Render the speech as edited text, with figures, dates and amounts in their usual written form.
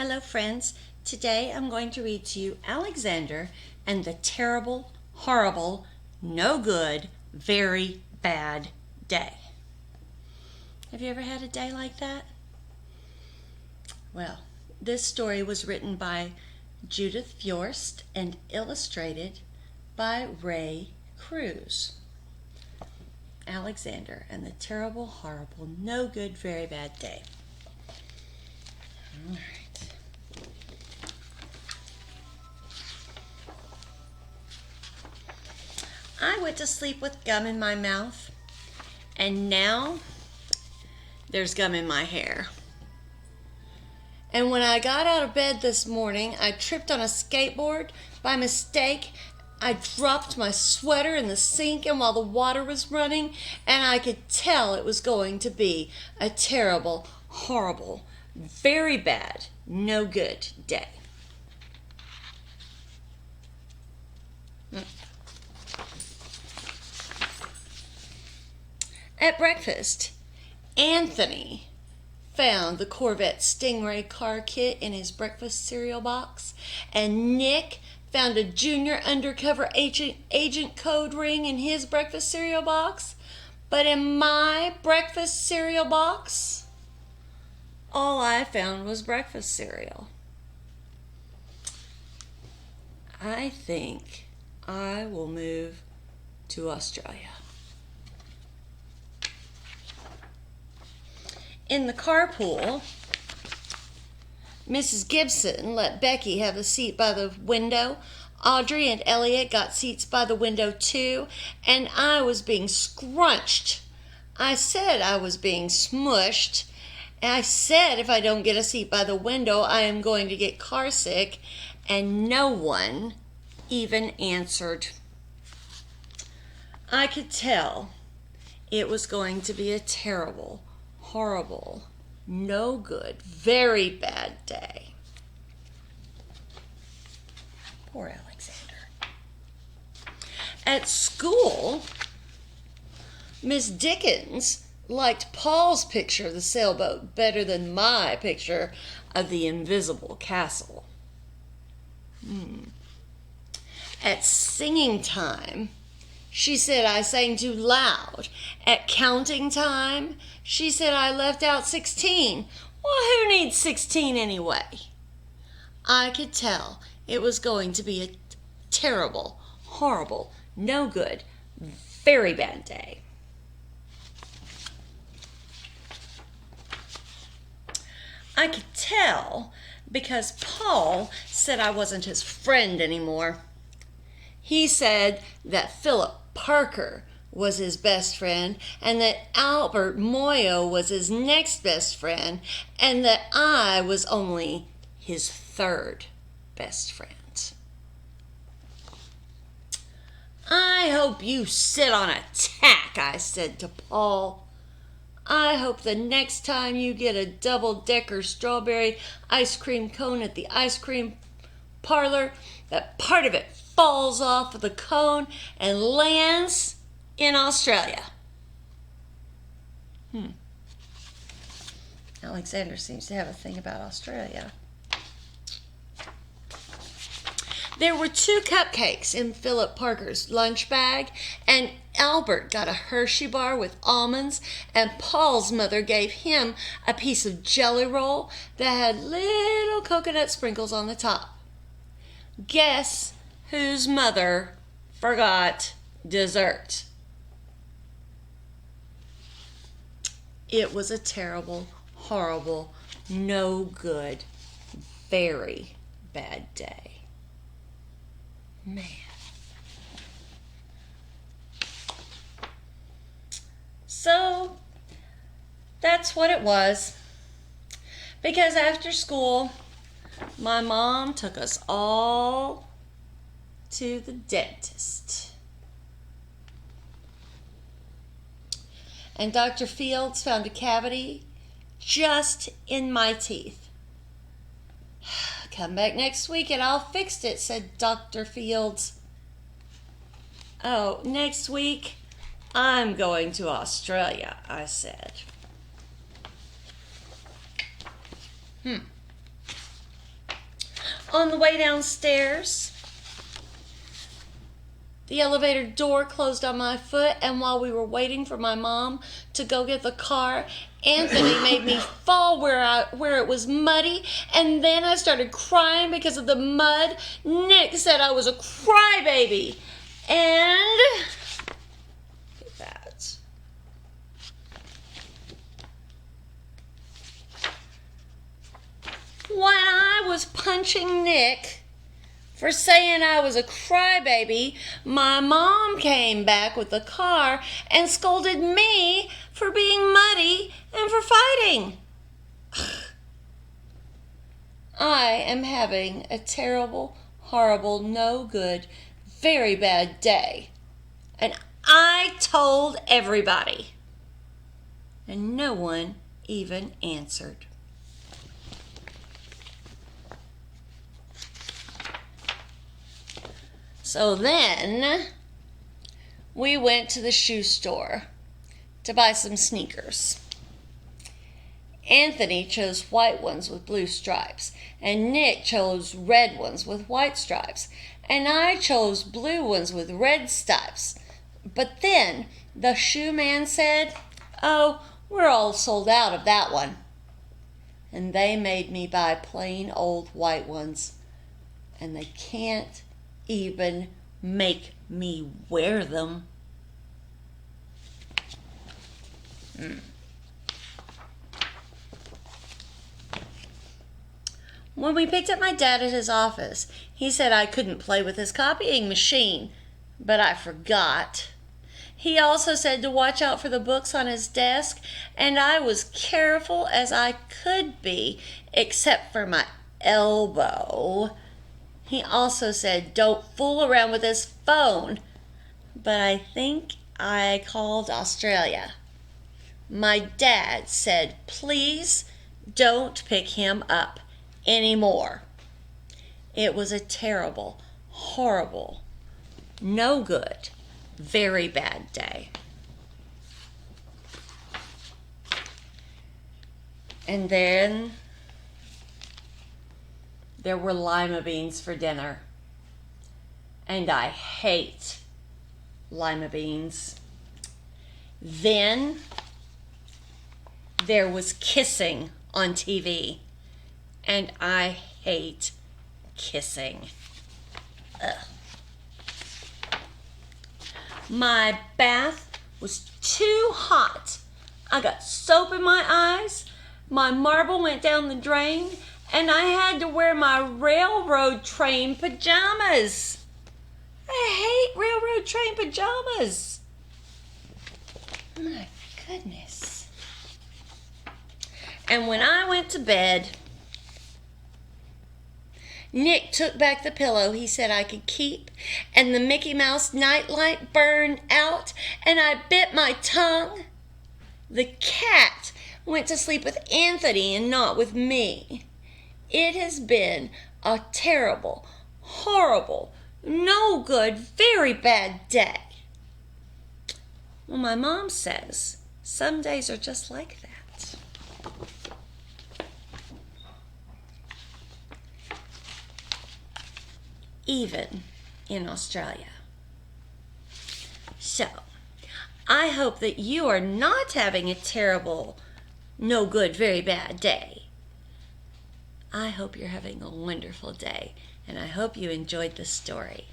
Hello friends, today I'm going to read to you Alexander and the Terrible, Horrible, No Good, Very Bad Day. Have you ever had a day like that? Well, this story was written by Judith Fjost and illustrated by Ray Cruz. Alexander and the Terrible, Horrible, No Good, Very Bad Day. All right. I went to sleep with gum in my mouth, and now there's gum in my hair. And when I got out of bed this morning, I tripped on a skateboard by mistake. I dropped my sweater in the sink, and while the water was running, and I could tell it was going to be a terrible, horrible, very bad, no good day. At breakfast, Anthony found the Corvette Stingray car kit in his breakfast cereal box, and Nick found a junior undercover agent code ring in his breakfast cereal box. But in my breakfast cereal box, all I found was breakfast cereal. I think I will move to Australia. In the carpool, Mrs. Gibson let Becky have a seat by the window. Audrey and Elliot got seats by the window too, and I was being scrunched. I said I was being smushed. And I said if I don't get a seat by the window, I am going to get car sick, and no one even answered. I could tell it was going to be a terrible, horrible, no good, very bad day. Poor Alexander. At school, Miss Dickens liked Paul's picture of the sailboat better than my picture of the invisible castle. At singing time, she said I sang too loud. At counting time, she said I left out 16. Well, who needs 16 anyway? I could tell it was going to be a terrible, horrible, no good, very bad day. I could tell because Paul said I wasn't his friend anymore. He said that Philip Parker was his best friend, and that Albert Moyo was his next best friend, and that I was only his third best friend. I hope you sit on a tack, I said to Paul. I hope the next time you get a double-decker strawberry ice cream cone at the ice cream parlor, that part of it falls off of the cone and lands in Australia. Alexander seems to have a thing about Australia. There were 2 cupcakes in Philip Parker's lunch bag, and Albert got a Hershey bar with almonds, and Paul's mother gave him a piece of jelly roll that had little coconut sprinkles on the top. Guess whose mother forgot dessert? It was a terrible, horrible, no good, very bad day. Man. So, that's what it was. Because after school, my mom took us all to the dentist. And Dr. Fields found a cavity just in my teeth. Come back next week and I'll fix it, said Dr. Fields. Oh, next week I'm going to Australia, I said. On the way downstairs, the elevator door closed on my foot, and while we were waiting for my mom to go get the car, Anthony made me fall where it was muddy, and then I started crying because of the mud. Nick said I was a crybaby, and look at that. When I was punching Nick for saying I was a crybaby, my mom came back with the car and scolded me for being muddy and for fighting. I am having a terrible, horrible, no good, very bad day. And I told everybody. And no one even answered. So then we went to the shoe store to buy some sneakers. Anthony chose white ones with blue stripes, and Nick chose red ones with white stripes, and I chose blue ones with red stripes. But then the shoe man said, "Oh, we're all sold out of that one." And they made me buy plain old white ones, and they can't even make me wear them. When we picked up my dad at his office, he said I couldn't play with his copying machine, but I forgot. He also said to watch out for the books on his desk, and I was careful as I could be, except for my elbow. He also said don't fool around with his phone, but I think I called Australia. My dad said please don't pick him up anymore. It was a terrible, horrible, no good, very bad day. And then there were lima beans for dinner. And I hate lima beans. Then there was kissing on TV. And I hate kissing. Ugh. My bath was too hot. I got soap in my eyes. My marble went down the drain. And I had to wear my railroad train pajamas. I hate railroad train pajamas. My goodness. And when I went to bed, Nick took back the pillow he said I could keep, and the Mickey Mouse nightlight burned out, and I bit my tongue. The cat went to sleep with Anthony and not with me. It has been a terrible, horrible, no good, very bad day. Well, my mom says some days are just like that. Even in Australia. So, I hope that you are not having a terrible, no good, very bad day. I hope you're having a wonderful day, and I hope you enjoyed the story.